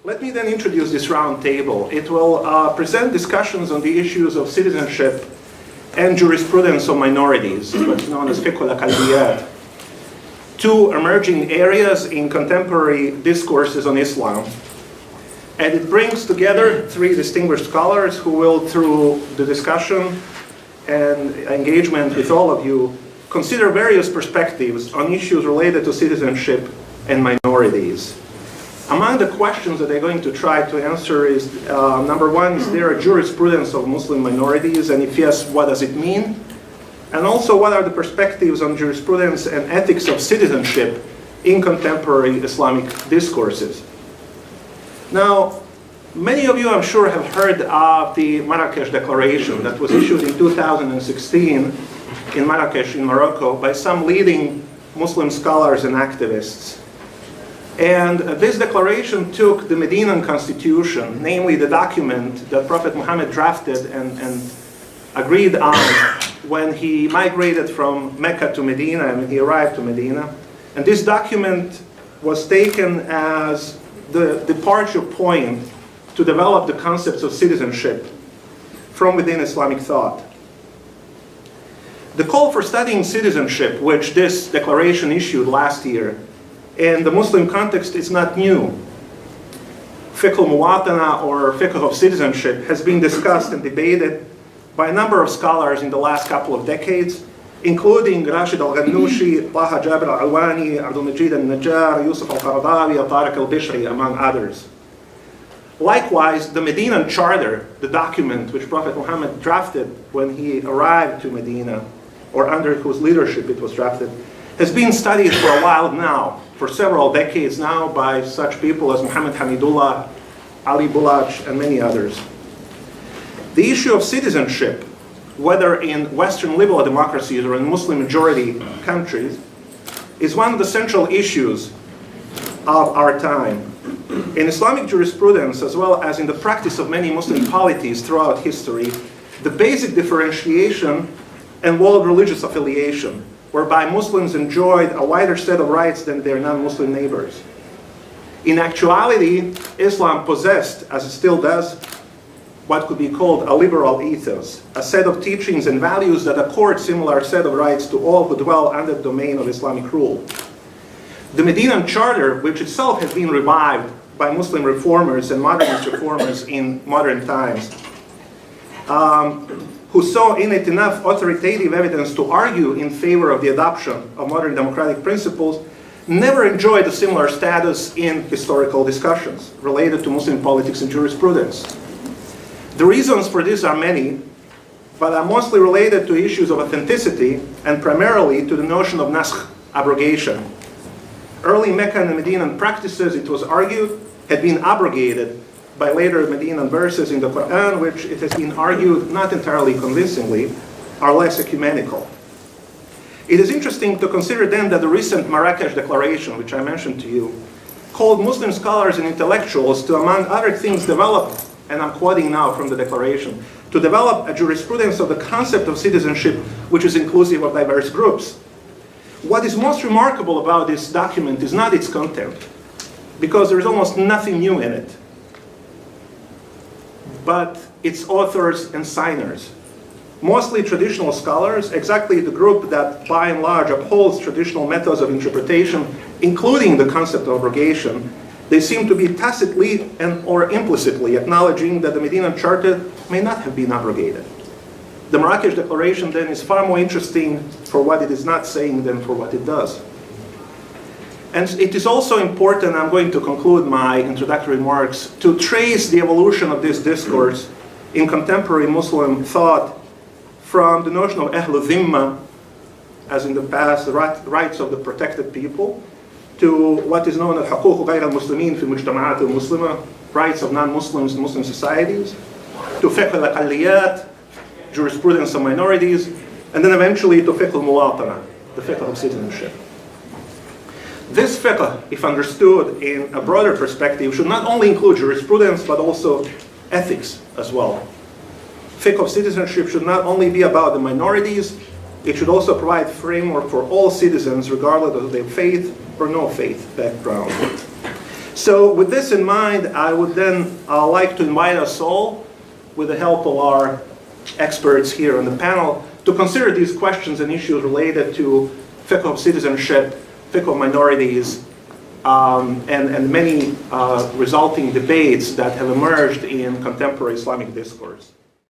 Let me then introduce this round table. It will present discussions on the issues of citizenship and jurisprudence of minorities, what's known as fiqh al-aqalliyat, two emerging areas in contemporary discourses on Islam. And it brings together three distinguished scholars who will, through the discussion and engagement with all of you, consider various perspectives on issues related to citizenship and minorities. Among the questions that they're going to try to answer is, number one, is there a jurisprudence of Muslim minorities? And if yes, what does it mean? And also, what are the perspectives on jurisprudence and ethics of citizenship in contemporary Islamic discourses? Now, many of you, I'm sure, have heard of the Marrakesh Declaration that was issued in 2016 in Marrakesh, in Morocco, by some leading Muslim scholars and activists. And this declaration took the Medinan constitution, namely the document that Prophet Muhammad drafted and agreed on when he migrated from Mecca to Medina and when he arrived to Medina. And this document was taken as the departure point to develop the concepts of citizenship from within Islamic thought. The call for studying citizenship, which this declaration issued last year, in the Muslim context is not new. Fiqh al-muwatana, or fiqh of citizenship, has been discussed and debated by a number of scholars in the last couple of decades, including Rashid al-Ghannouchi, Taha Jabir al-Alwani, Abdul Majid al-Najjar, Yusuf al-Qaradawi, Tariq al-Bishri, among others. Likewise, the Medinan Charter, the document which Prophet Muhammad drafted when he arrived to Medina, or under whose leadership it was drafted, has been studied for a while now, for several decades now, by such people as Muhammad Hamidullah, Ali Bulach, and many others. The issue of citizenship, whether in Western liberal democracies or in Muslim-majority countries, is one of the central issues of our time. In Islamic jurisprudence, as well as in the practice of many Muslim polities throughout history, the basic differentiation involved religious affiliation, whereby Muslims enjoyed a wider set of rights than their non-Muslim neighbors. In actuality, Islam possessed, as it still does, what could be called a liberal ethos, a set of teachings and values that accord similar set of rights to all who dwell under the domain of Islamic rule. The Medinan Charter, which itself has been revived by Muslim reformers and modernist reformers in modern times, who saw in it enough authoritative evidence to argue in favor of the adoption of modern democratic principles, never enjoyed a similar status in historical discussions related to Muslim politics and jurisprudence. The reasons for this are many, but are mostly related to issues of authenticity and primarily to the notion of naskh, abrogation. Early Meccan and Medinan practices, it was argued, had been abrogated by later Medinan verses in the Quran, which it has been argued, not entirely convincingly, are less ecumenical. It is interesting to consider then that the recent Marrakesh Declaration, which I mentioned to you, called Muslim scholars and intellectuals to, among other things, develop, and I'm quoting now from the declaration, to develop a jurisprudence of the concept of citizenship which is inclusive of diverse groups. What is most remarkable about this document is not its content, because there is almost nothing new in it, but its authors and signers. Mostly traditional scholars, exactly the group that by and large upholds traditional methods of interpretation, including the concept of abrogation. They seem to be tacitly and or implicitly acknowledging that the Medinan Charter may not have been abrogated. The Marrakesh Declaration then is far more interesting for what it is not saying than for what it does. And it is also important, I'm going to conclude my introductory remarks, to trace the evolution of this discourse in contemporary Muslim thought from the notion of Ahl Dhimma, as in the past, the rights of the protected people, to what is known as حقوق غير المسلمين في المجتمعات المسلمة, rights of non-Muslims in Muslim societies, to fiqh al-aqalliyat, jurisprudence of minorities, and then eventually to fiqh al-muwatana, the fiqh of citizenship. This fiqh, if understood in a broader perspective, should not only include jurisprudence, but also ethics as well. Fiqh of citizenship should not only be about the minorities, it should also provide framework for all citizens, regardless of their faith or no faith background. So with this in mind, I would then like to invite us all, with the help of our experts here on the panel, to consider these questions and issues related to fiqh of citizenship, fiqh of minorities, and many resulting debates that have emerged in contemporary Islamic discourse.